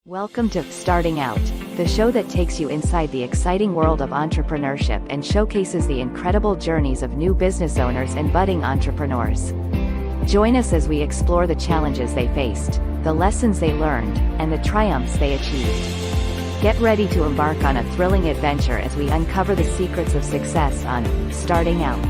Welcome to Starting Out, the show that takes you inside the exciting world of entrepreneurship and showcases the incredible journeys of new business owners and budding entrepreneurs. Join us as we explore the challenges they faced, the lessons they learned, and the triumphs they achieved. Get ready to embark on a thrilling adventure as we uncover the secrets of success on Starting Out.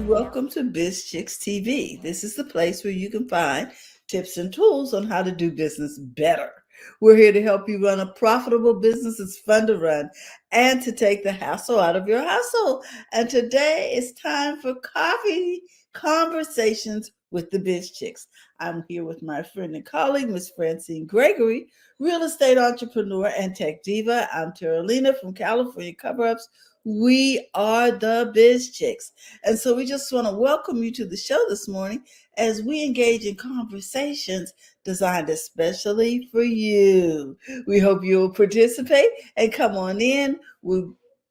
Welcome to Biz Chicks TV. This is the place where you can find tips and tools on how to do business better. We're here to help you run a profitable business that's fun to run and to take the hassle out of your hustle. And today it's time for coffee conversations with the Biz Chicks. I'm here with my friend and colleague, Miss Francine Gregory, real estate entrepreneur and tech diva. I'm Terralina from California Cover-Ups. We are the Biz Chicks. And so we just want to welcome you to the show this morning as we engage in conversations designed especially for you. We hope you'll participate and come on in. We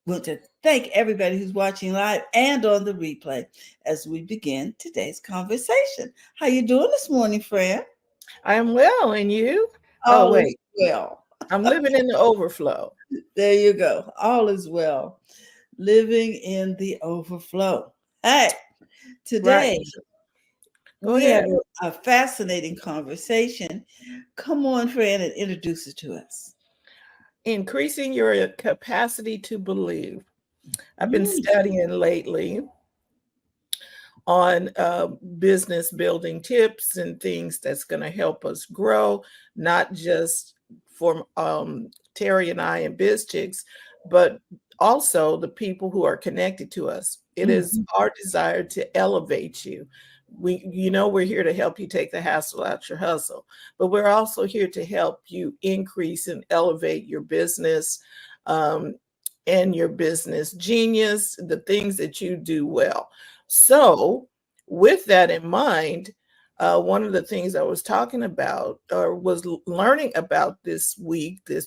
want to thank everybody who's watching live and on the replay as we begin today's conversation. How you doing this morning, Fran? I am well, and you? All is well. I'm living in the overflow. There you go. All is well. Living in the overflow. Hey, today we have a fascinating conversation. Come on, Fran, and introduce it to us. Increasing your capacity to believe. I've been studying lately on business building tips and things that's going to help us grow, not just for Terry and I and Biz Chicks, but also the people who are connected to us. It is our desire to elevate you. We're here to help you take the hassle out your hustle, but we're also here to help you increase and elevate your business and your business genius, the things that you do well. So with that in mind, one of the things I was talking about or was learning about this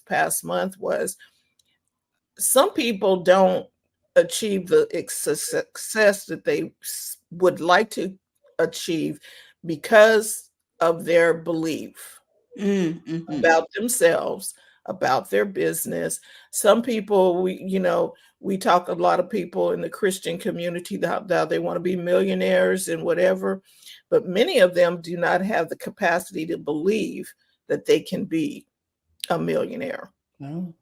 past month was some people don't achieve the success that they would like to achieve because of their belief about themselves, about their business. Some people, we talk a lot of people in the Christian community that they want to be millionaires and whatever, but many of them do not have the capacity to believe that they can be a millionaire. No.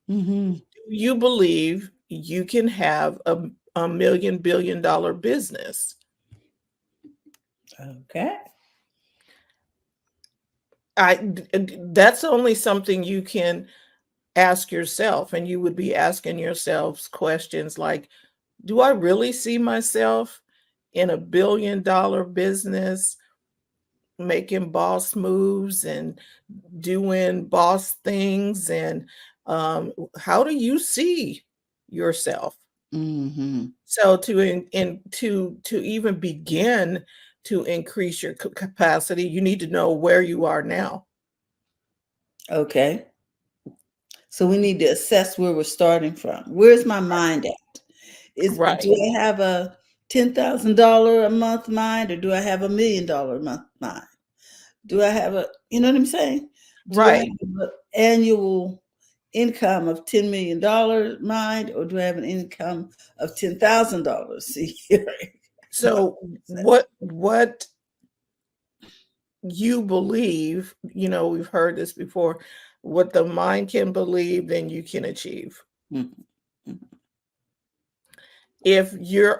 Do you believe you can have a million billion dollar business? Okay. That's only something you can ask yourself, and you would be asking yourselves questions like, do I really see myself in a $1 billion business, making boss moves and doing boss things? And how do you see yourself? So to even begin to increase your capacity, you need to know where you are now. Okay. So we need to assess where we're starting from. Where's my mind at? Do I have a $10,000 a month mind, or do I have $1 million a month mind? Do I have you know what I'm saying? Do I have an annual income of $10 million mind, or do I have an income of $10,000 a year? So what you believe, we've heard this before, what the mind can believe, then you can achieve. If your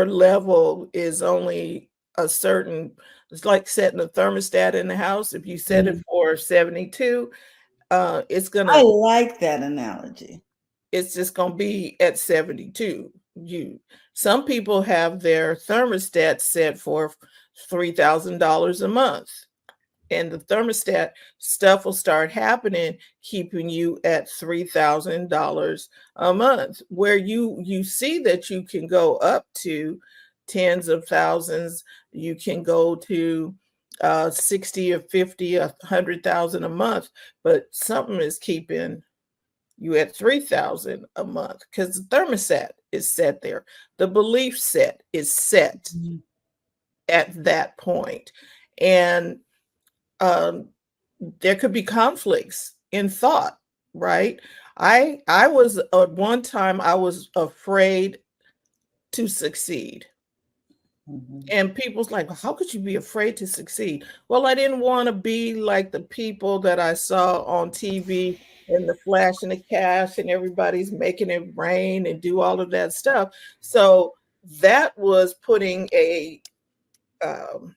level is only a certain, it's like setting a thermostat in the house. If you set it for 72, it's gonna. I like that analogy. It's just gonna be at 72. Some people have their thermostat set for $3,000 a month, and the thermostat stuff will start happening, keeping you at $3,000 a month, where you see that you can go up to tens of thousands. You can go to 60 or 50, 100,000 a month, but something is keeping you at 3,000 a month because the thermostat is set there. The belief set is set at that point. And there could be conflicts in thought, right? I was at one time I was afraid to succeed. And people's like, "Well, how could you be afraid to succeed?" Well, I didn't want to be like the people that I saw on TV and the flash and the cash and everybody's making it rain and do all of that stuff. So that was putting a um,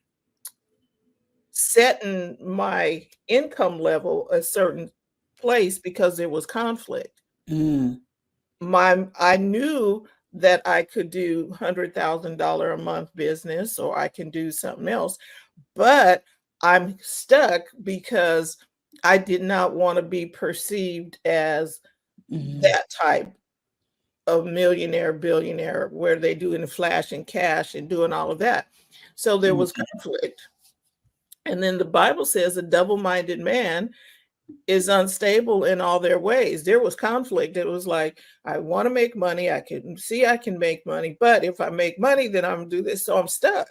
setting my income level a certain place because there was conflict. Mm. I knew that I could do $100,000 a month business or I can do something else, but I'm stuck because I did not want to be perceived as that type of millionaire, billionaire, where they do in the flash and cash and doing all of that. So there was conflict. And then the Bible says a double-minded man is unstable in all their ways. There was conflict. It was like, I want to make money. I can make money, but if I make money, then I'm gonna do this. So I'm stuck.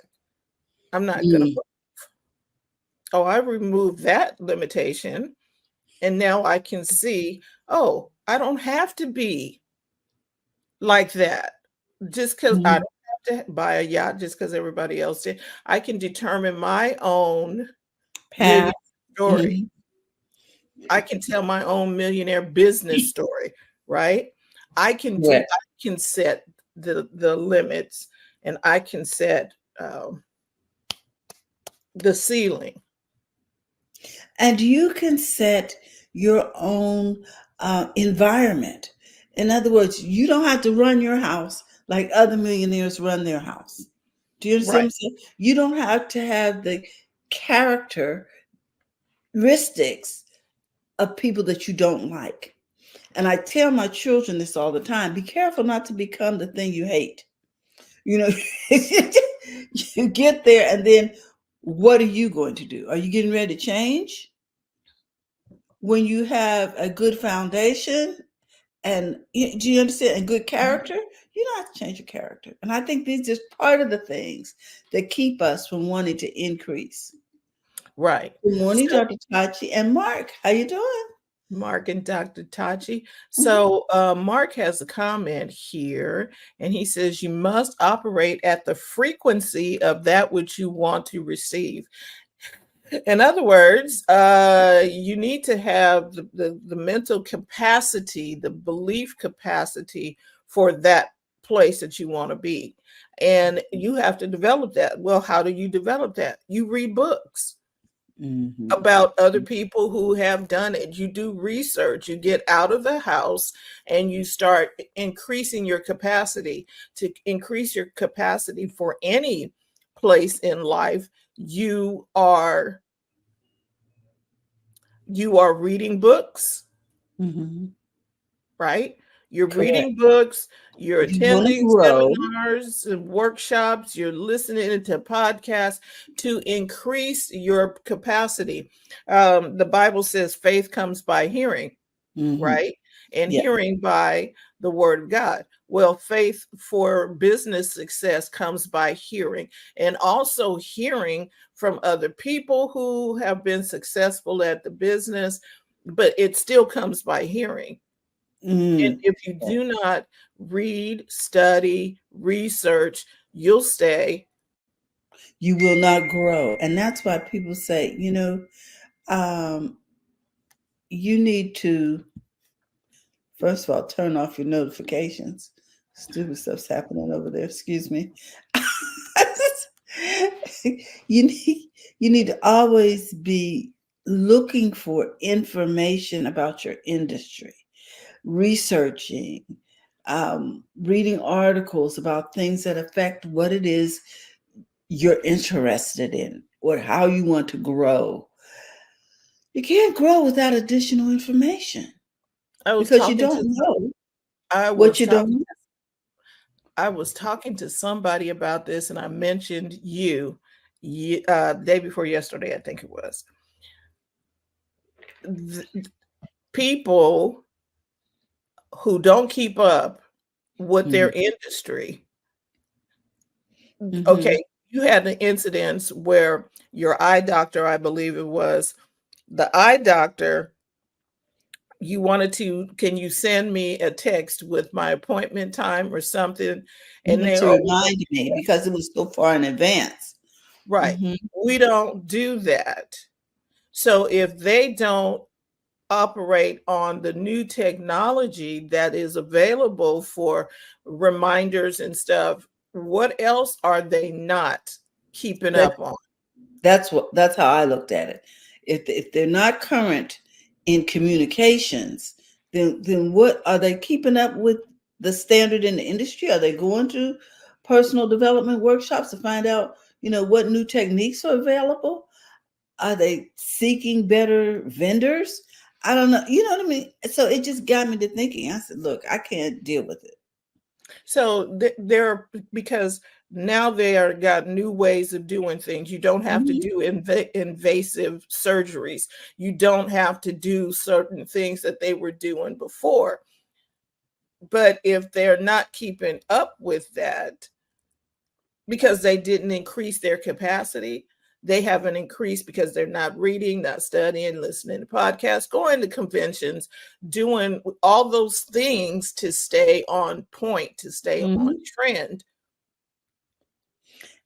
I'm not gonna. Oh, I removed that limitation. And now I can see, oh, I don't have to be like that. Just because I don't have to buy a yacht just because everybody else did. I can determine my own millionaire story. I can tell my own millionaire business story, right? I can set the limits, and I can set the ceiling. And you can set your own environment. In other words, you don't have to run your house like other millionaires run their house. Do you understand what I'm saying? You don't have to have the characteristics of people that you don't like. And I tell my children this all the time: be careful not to become the thing you hate. You know, you get there, and then what are you going to do? Are you getting ready to change? When you have a good foundation and do you understand, and good character, you don't have to change your character. And I think these are just part of the things that keep us from wanting to increase. Right. Good morning, Dr. Tachi and Mark. How you doing? Mark and Dr. Tachi. So Mark has a comment here, and he says, you must operate at the frequency of that which you want to receive. In other words, you need to have the mental capacity, the belief capacity for that place that you want to be. And you have to develop that. Well, how do you develop that? You read books about other people who have done it. You do research, you get out of the house, and you start increasing your capacity. To increase your capacity for any place in life, you are reading books, right? You're reading books, you're attending seminars and workshops, you're listening to podcasts to increase your capacity. The Bible says faith comes by hearing, right? And hearing by the word of God. Well, faith for business success comes by hearing, and also hearing from other people who have been successful at the business, but it still comes by hearing. And if you do not read, study, research, you'll stay. You will not grow. And that's why people say, you need to, first of all, turn off your notifications. Stupid stuff's happening over there. Excuse me. You need to always be looking for information about your industry, researching, reading articles about things that affect what it is you're interested in or how you want to grow. You can't grow without additional information because you don't know what you don't know. I was talking to somebody about this, and I mentioned you day before yesterday, I think it was. People who don't keep up with their industry. Okay, you had an incident where your eye doctor, I believe it was, The eye doctor, you wanted to, can you send me a text with my appointment time or something? And they, To oh, remind me because it was so far in advance. right. Mhm. We don't do that. So if they don't operate on the new technology that is available for reminders and stuff, what else are they not keeping That up on? that's how I looked at it. If they're not current in communications, then what are they keeping up with the standard in the industry? Are they going to personal development workshops to find out, what new techniques are available? Are they seeking better vendors? I don't know. You know what I mean? So it just got me to thinking. I said, look, I can't deal with it. So they're, because now they are got new ways of doing things. You don't have to Mhm. do invasive surgeries. You don't have to do certain things that they were doing before. But if they're not keeping up with that because they didn't increase their capacity, they haven't increased because they're not reading, not studying, listening to podcasts, going to conventions, doing all those things to stay on point, to stay on Mhm. trend.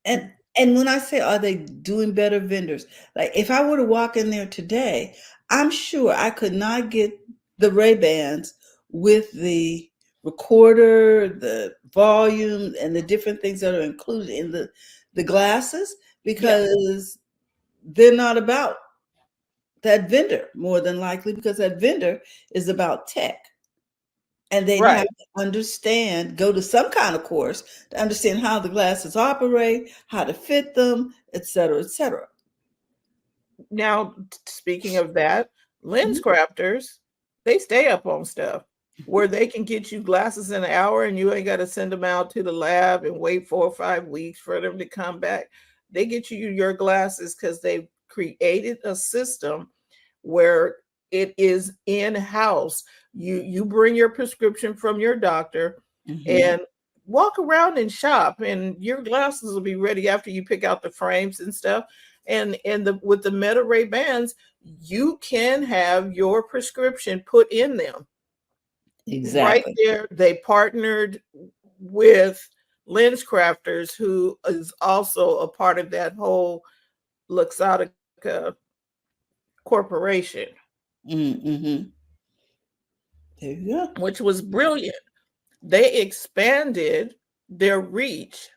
And when I say, are they doing better vendors? Like if I were to walk in there today, I'm sure I could not get the Ray-Bans with the recorder, the volume, and the different things that are included in the glasses Yeah, because they're not about that vendor more than likely because that vendor is about tech. And they'd have right. to understand, go to some kind of course to understand how the glasses operate, how to fit them, et cetera, et cetera. Now, speaking of that, lens Mhm. crafters, they stay up on stuff where they can get you glasses in an hour and you ain't got to send them out to the lab and wait 4 or 5 weeks for them to come back. They get you your glasses because they've created a system where it is in-house. You bring your prescription from your doctor Mhm. and walk around and shop, and your glasses will be ready after you pick out the frames and stuff. And the with the Meta Ray Bans, you can have your prescription put in them right Exactly. there. They partnered with Lens Crafters, who is also a part of that whole Luxottica corporation, Mm-hmm. There you go. which was brilliant. They expanded their reach.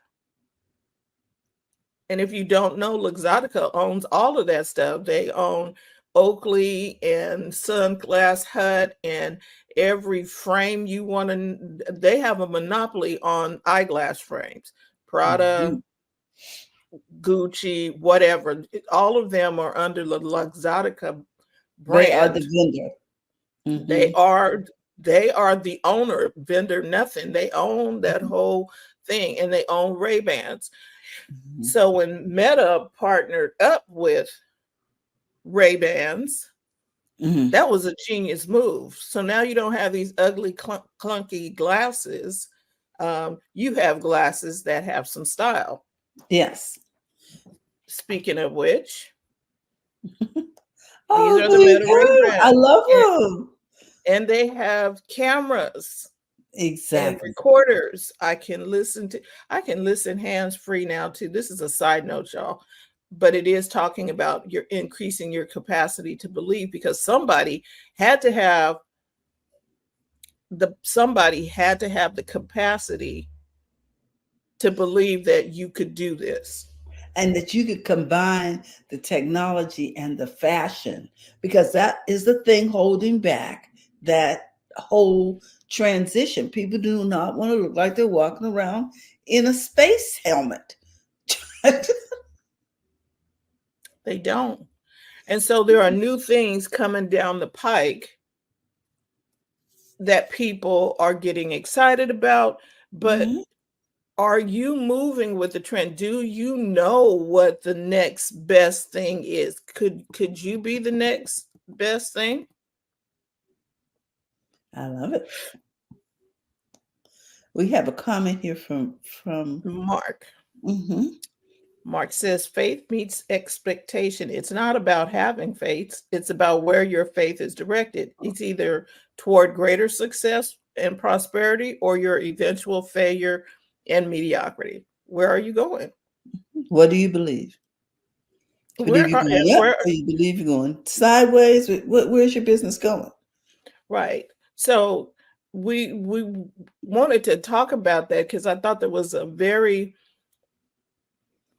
And if you don't know, Luxottica owns all of that stuff. They own Oakley and Sunglass Hut and every frame you want to. They have a monopoly on eyeglass frames. Prada, Mhm. Gucci, whatever. All of them are under the Luxottica They are the brand. vendor. They Mhm. are they are the owner, vendor nothing. They own that Mhm. whole thing, and they own Ray-Bans. Mhm. So when Meta partnered up with Ray-Bans, Mhm. that was a genius move. So now you don't have these ugly, clunky glasses. You have glasses that have some style. Yes. Speaking of which, these Oh, are the there you Meta go. I Ray-Bans, love and, them. and they have cameras and Exactly. recorders. I can listen hands-free now too. This is a side note, y'all, but it is talking about your increasing your capacity to believe, because somebody had to have the capacity to believe that you could do this. And that you could combine the technology and the fashion because that is the thing holding back that whole transition. People do not want to look like they're walking around in a space helmet. They don't. And so there are new things coming down the pike that people are getting excited about, but Mhm. are you moving with the trend? Do you know what the next best thing is? Could you be the next best thing? I love it. We have a comment here from Mark. mhm. Mark says faith meets expectation. It's not about having faith, it's about where your faith is directed. It's either toward greater success and prosperity or your eventual failure and mediocrity. Where are you going? What do you believe? Believe Where you're are going up, where or you believe you're going sideways? Where's your business going? right. So we wanted to talk about that because I thought there was a very,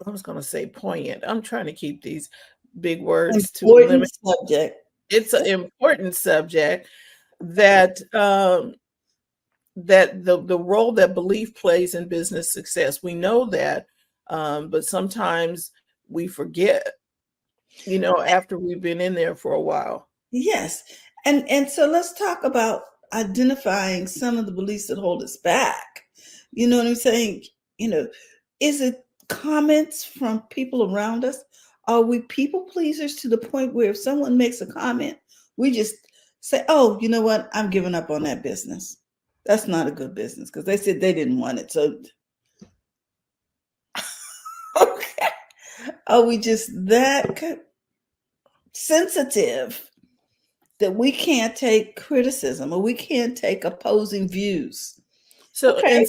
I was going to say poignant. I'm trying to keep these big words to a Important limit. subject. It's an important subject that that the role that belief plays in business success. We know that, but sometimes we forget, after we've been in there for a while. Yes. And so let's talk about identifying some of the beliefs that hold us back. You know what I'm saying? You know, is it comments from people around us? Are we people pleasers to the point where if someone makes a comment, we just say, "Oh, you know what? I'm giving up on that business." That's not a good business because they said they didn't want it. So, okay. Are we just that sensitive that we can't take criticism or we can't take opposing views? So Okay.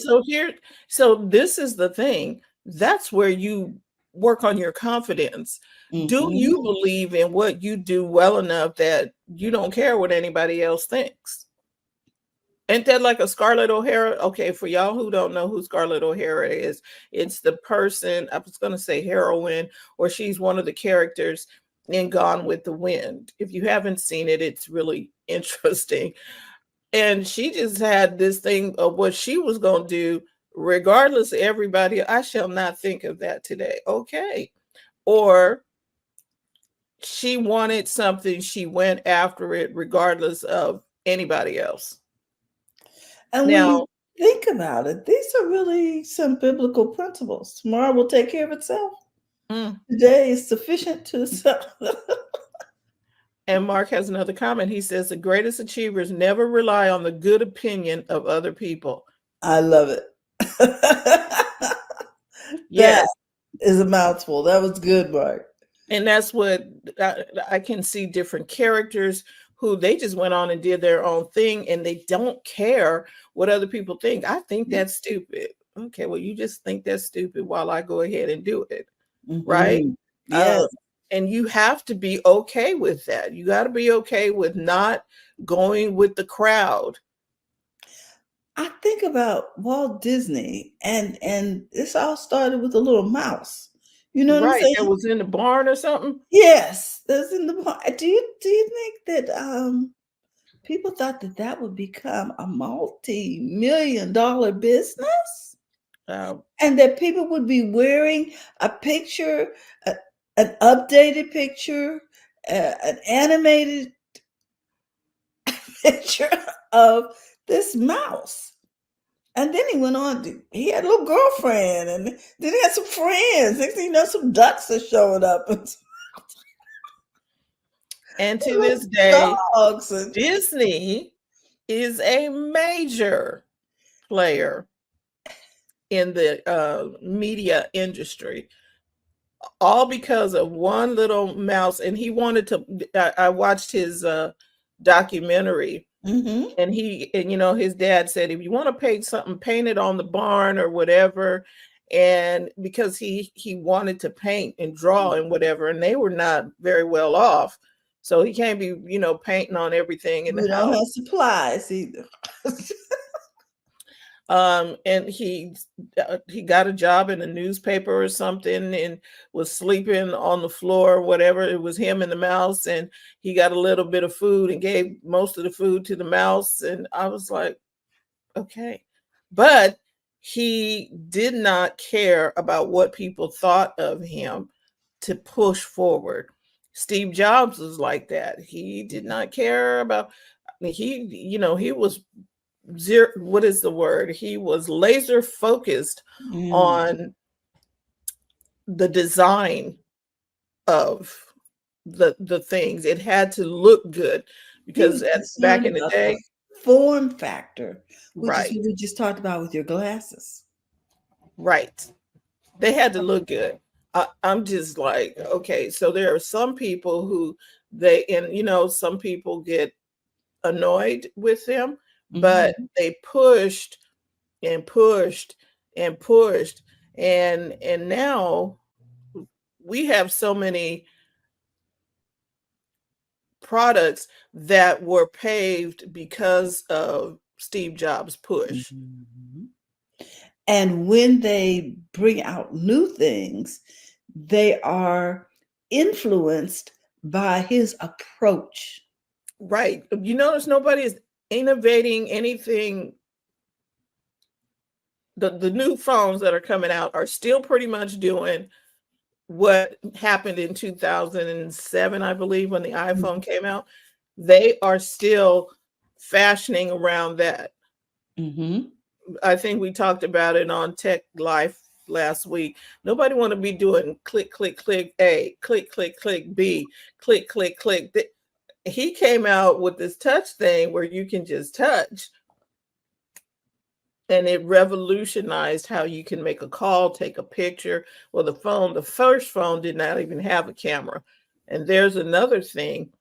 so this is the thing. That's where you work on your confidence. Do Hmm. you believe in what you do well enough that you don't care what anybody else thinks? Ain't that like a Scarlett O'Hara? Okay, for y'all who don't know who Scarlett O'Hara is, it's the person, I was going to say heroine, or she's one of the characters in Gone with the Wind. If you haven't seen it, it's really interesting. And she just had this thing of what she was going to do, regardless of everybody. I shall not think of that today. Okay. Or she wanted something, she went after it, regardless of anybody else. And when you Now, think about it, these are really some biblical principles. Tomorrow will take care of itself. mm, Today is sufficient to itself. and Mark has another comment. He says the greatest achievers never rely on the good opinion of other people. I love it. That Yes. is a mouthful. That was good, Mark. And that's what I can see different characters who they just went on and did their own thing and they don't care what other people think. I think that's stupid. Okay, well, you just think that's stupid while I go ahead and do it. Right. Hmm. Yes. Uh, and you have to be okay with that. You got to be okay with not going with the crowd. I think about Walt Disney and this all started with a little mouse. You know what I'm Right. That saying? was in the barn or something. Yes, that's in the do you think that people thought that that would become a multi-million-dollar business Uh, and that people would be wearing a picture, a, an updated picture, an animated picture of this mouse? And then he went on, he had a little girlfriend, and then he had some friends. Next thing you know, some ducks are showing up and and to little this day, dogs. And Disney is a major player in the media industry, all because of one little mouse. And he wanted to, I watched his documentary. Mhm. And his dad said, if you want to paint something, paint it on the barn or whatever. And because he wanted to paint and draw and whatever, and they were not very well off. So he can't be, painting on everything in the We don't house. have supplies either. And he got a job in a newspaper or something and was sleeping on the floor or whatever. It was him and the mouse, and he got a little bit of food and gave most of the food to the mouse. And I was like, okay. But he did not care about what people thought of him to push forward. Steve Jobs was like that. He did not care about, he was zero, what is the word? He was laser focused Mm. on the design of the things. It had to look good He because was back concerned in the about the day, form factor, which is right, what we just talked about with your glasses. right. They had to look good. I'm just like, okay, so there are some people who some people get annoyed with them, but Mhm. they pushed and pushed and pushed, and now we have so many products that were paved because of Steve Jobs' push. Mhm. And when they bring out new things, they are influenced by his approach. Right. You notice nobody is innovating anything. The new phones that are coming out are still pretty much doing what happened in 2007, I believe, when the iPhone came out. They are still fashioning around that. Mm-hmm. I think we talked about it on Tech Life last week. Nobody want to be doing click, click, click A, click, click, click B, click, click, click. He came out with this touch thing where you can just touch, and it revolutionized how you can make a call, take a picture. Well, the first phone did not even have a camera. And there's another thing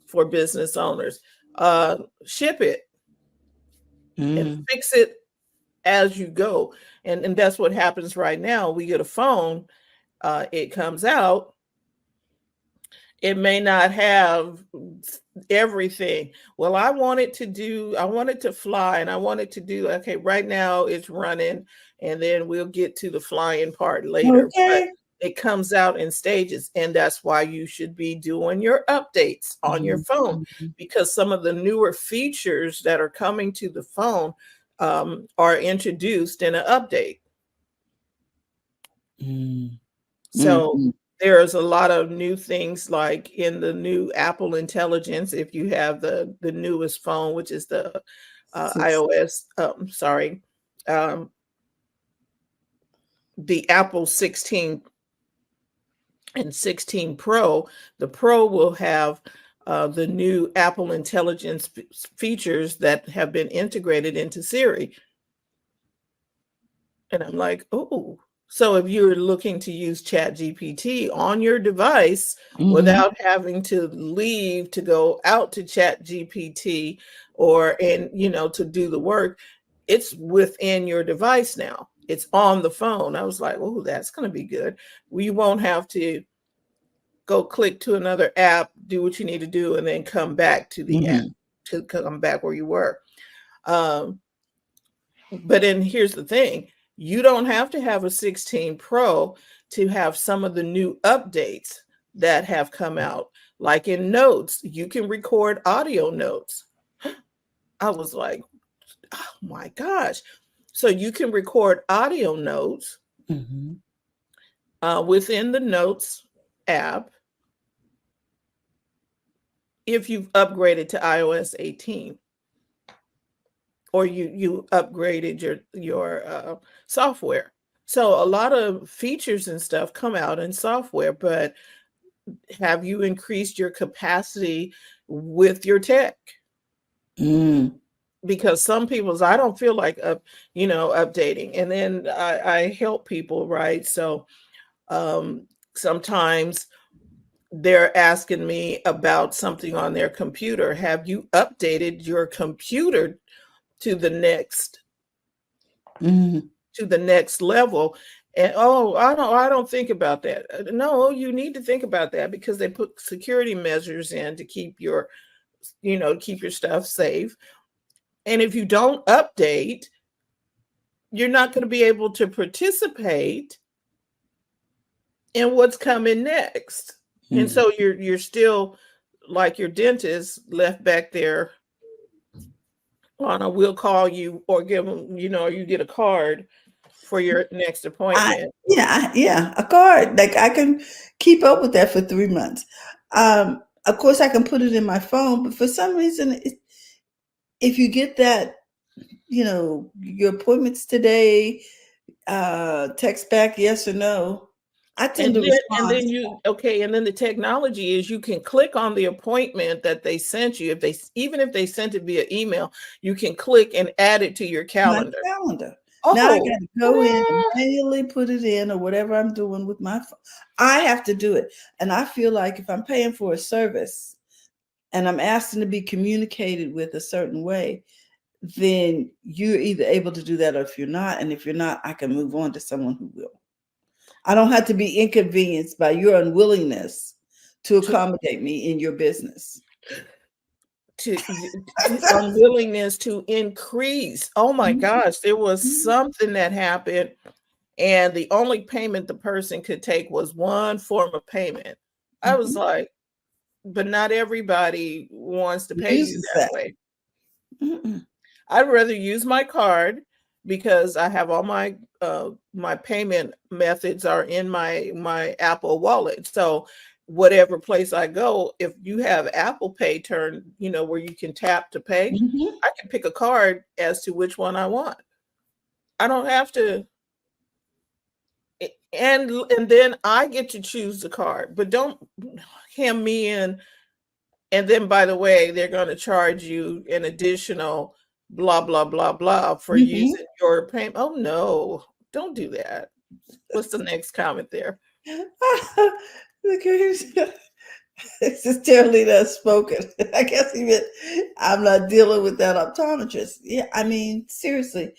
for business owners. Ship it and Mm. fix it as you go. And that's what happens right now. We get a phone, it comes out, it may not have everything. Well, I want it to fly, and I want it to do, okay, right now it's running, and then we'll get to the flying part later. But Okay. it comes out in stages, and that's why you should be doing your updates on your phone, Mhm. because some of the newer features that are coming to the phone are introduced in an update. Mm. So Mhm. there's a lot of new things like in the new Apple Intelligence. If you have the newest phone, which is the Six. iOS, um, the Apple 16 and 16 Pro, the Pro will have the new Apple Intelligence features that have been integrated into Siri. And I'm like, oh, so if you're looking to use Chat GPT on your device Mhm. without having to leave to go out to Chat GPT or to do the work, it's within your device now. It's on the phone. I was like, oh, that's going to be good. We won't have to go click to another app, do what you need to do, and then come back to the app Mhm. to come back where you were. Um, but then here's the thing, you don't have to have a 16 Pro to have some of the new updates that have come out. Like in notes, you can record audio notes. I was like, oh my gosh. So you can record audio notes Mhm. within the Notes app if you've upgraded to iOS 18 or you upgraded your software. So a lot of features and stuff come out in software, but have you increased your capacity with your tech? Mm. Because some people's, I don't feel like updating, and then I help people, right? So sometimes they're asking me about something on their computer. Have you updated your computer to the next Mhm. level? And oh, I don't think about that. No, you need to think about that because they put security measures in to keep keep your stuff safe. And if you don't update, you're not going to be able to participate in what's coming next. And Mm. so you're still like your dentist left back there on a we'll call you or give them, you get a card for your next appointment. Yeah, a card. Like I can keep up with that for 3 months. Of course, I can put it in my phone, but for some reason, if you get that, your appointments today, text back yes or no. I tend And to then and respond. then you okay, and then the technology is you can click on the appointment that they sent you. Even if they sent it via email, you can click and add it to your My calendar. calendar. Now I got Oh, to go in and manually put it in or whatever I'm doing with my phone. I have to do it. And I feel like if I'm paying for a service and I'm asking to be communicated with a certain way, then you're either able to do that or if you're not. And if you're not, I can move on to someone who will. I don't have to be inconvenienced by your unwillingness to accommodate me in your business. to unwillingness to increase. Oh my gosh, there was something that happened, and the only payment the person could take was one form of payment. I was like, but not everybody wants to pay you Uses that that. way. Mm-mm. I'd rather use my card because I have all my payment methods are in my Apple wallet. So whatever place I go, if you have Apple Pay turn, where you can tap to pay, Mhm. I can pick a card as to which one I want. I don't have to and then I get to choose the card, but don't hem me in. And then, by the way, they're going to charge you an additional blah, blah, blah, blah for Mhm. using your payment. Oh, no, don't do that. What's the next comment there? Look at him. This is terribly spoken. I guess he meant I'm not dealing with that optometrist. Yeah, I mean, seriously,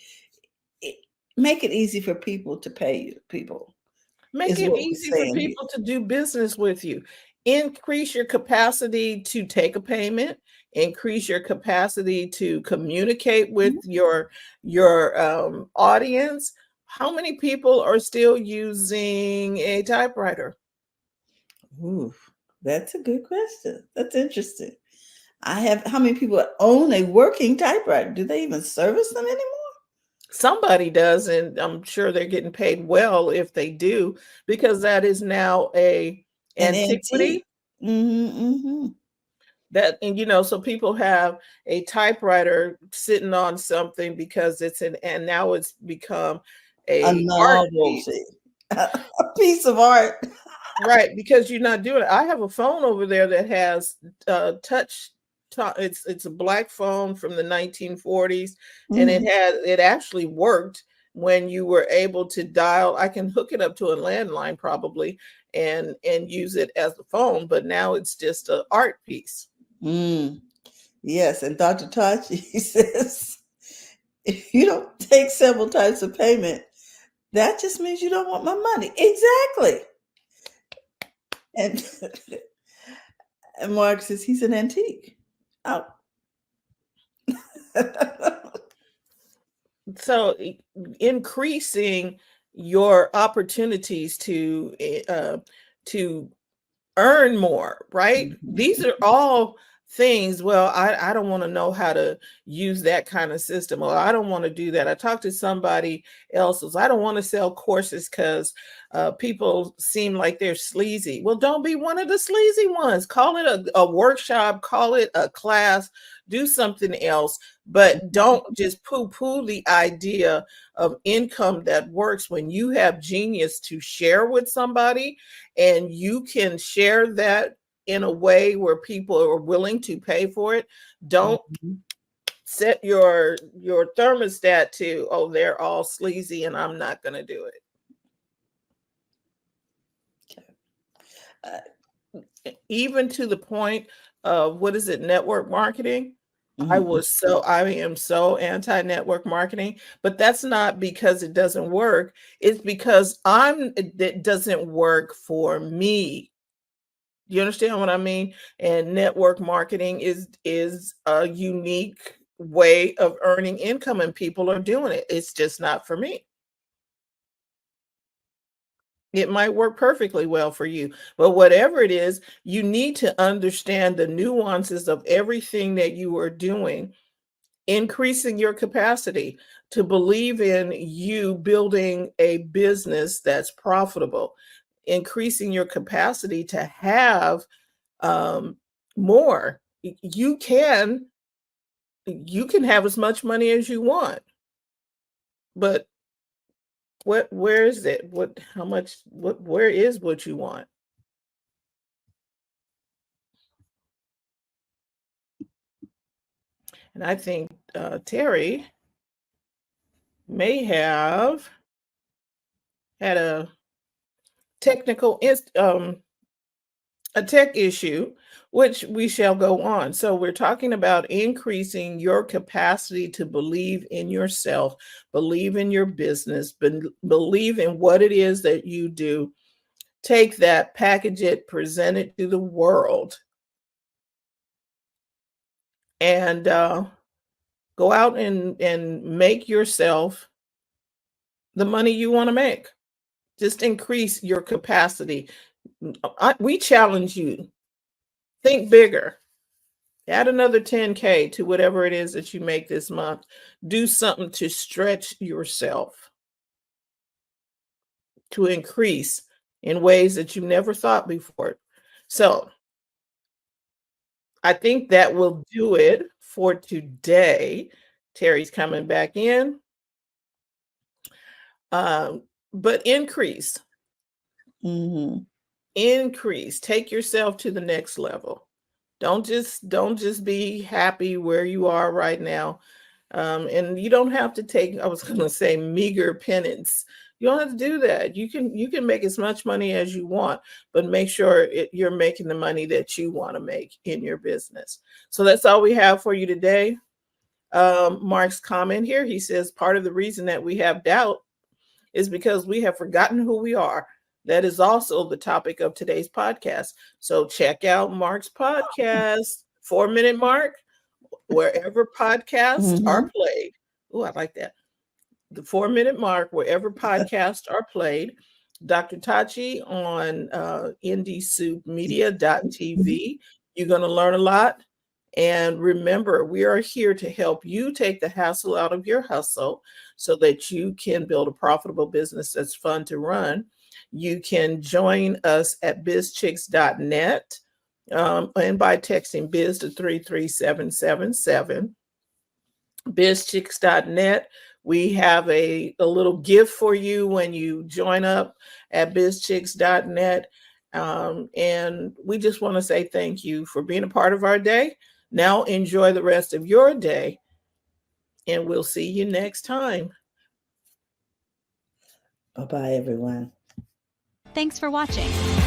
it, make it easy for people to pay you. People Make is it what we're easy for saying here. people to do business with you. Increase your capacity to take a payment. Increase your capacity to communicate with your audience. How many people are still using a typewriter? Ooh, that's a good question. That's interesting. I have how many people own a working typewriter? Do they even service them anymore? Somebody does, and I'm sure they're getting paid well if they do, because that is now a An antiquity. antique. Mm-hmm, That and so people have a typewriter sitting on something because and now it's become a a art piece. novelty, a piece of art. Right, because you're not doing it. I have a phone over there that has it's a black phone from the 1940s, and Mhm. it actually worked when you were able to dial. I can hook it up to a landline probably and use it as a phone, but now it's just an art piece. Mm. Yes, and Dr. Tachi he says if you don't take several types of payment, that just means you don't want my money. Exactly. And and Mark says he's an antique. Oh. So increasing your opportunities to earn more, right? These are all things. Well, I don't want to know how to use that kind of system, or I don't want to do that. I talked to somebody else who's, I don't want to sell courses because people seem like they're sleazy. Well, don't be one of the sleazy ones. Call it a workshop, call it a class, do something else, but don't just poo-poo the idea of income that works when you have genius to share with somebody and you can share that in a way where people are willing to pay for it. Don't Mhm. set your thermostat to, oh, they're all sleazy and I'm not going to do it. Uh, Even to the point of, what is it, network marketing? mhm. I am so anti-network marketing, but that's not because it doesn't work. It's because it doesn't work for me. You understand what I mean? And network marketing is a unique way of earning income, and people are doing it. It's just not for me. It might work perfectly well for you, but whatever it is, you need to understand the nuances of everything that you are doing, increasing your capacity to believe in you building a business that's profitable, increasing your capacity to have um, more. You can have as much money as you want, but where is it? What how much what where is what you want? And I think Terry may have had a technical a tech issue, which we shall go on. So we're talking about increasing your capacity to believe in yourself, believe in your business, believe in what it is that you do. Take that, package it, present it to the world, and go out and make yourself the money you want to make. Just increase your capacity. We challenge you. Think bigger. Add another 10K to whatever it is that you make this month. Do something to stretch yourself, to increase in ways that you never thought before. So I think that will do it for today. Terry's coming back in. But increase. Increase. Take yourself to the next level. Don't just be happy where you are right now. And you don't have to take, I was going to say, meager penance. You don't have to do that. You can make as much money as you want, but make sure you're making the money that you want to make in your business. So that's all we have for you today. Mark's comment here, he says, part of the reason that we have doubt is because we have forgotten who we are. That is also the topic of today's podcast. So check out Mark's podcast, 4 Minute Mark, wherever podcasts are played. Oh, I like that. The 4 Minute Mark, wherever podcasts are played. Dr. Tachi on indiesoupmedia.tv. You're going to learn a lot. And remember, we are here to help you take the hassle out of your hustle so that you can build a profitable business that's fun to run. You can join us at bizchicks.net and by texting biz to 33777. bizchicks.net. We have a little gift for you when you join up at bizchicks.net. And we just want to say thank you for being a part of our day. Now enjoy the rest of your day, and we'll see you next time. Bye-bye, everyone. Thanks for watching.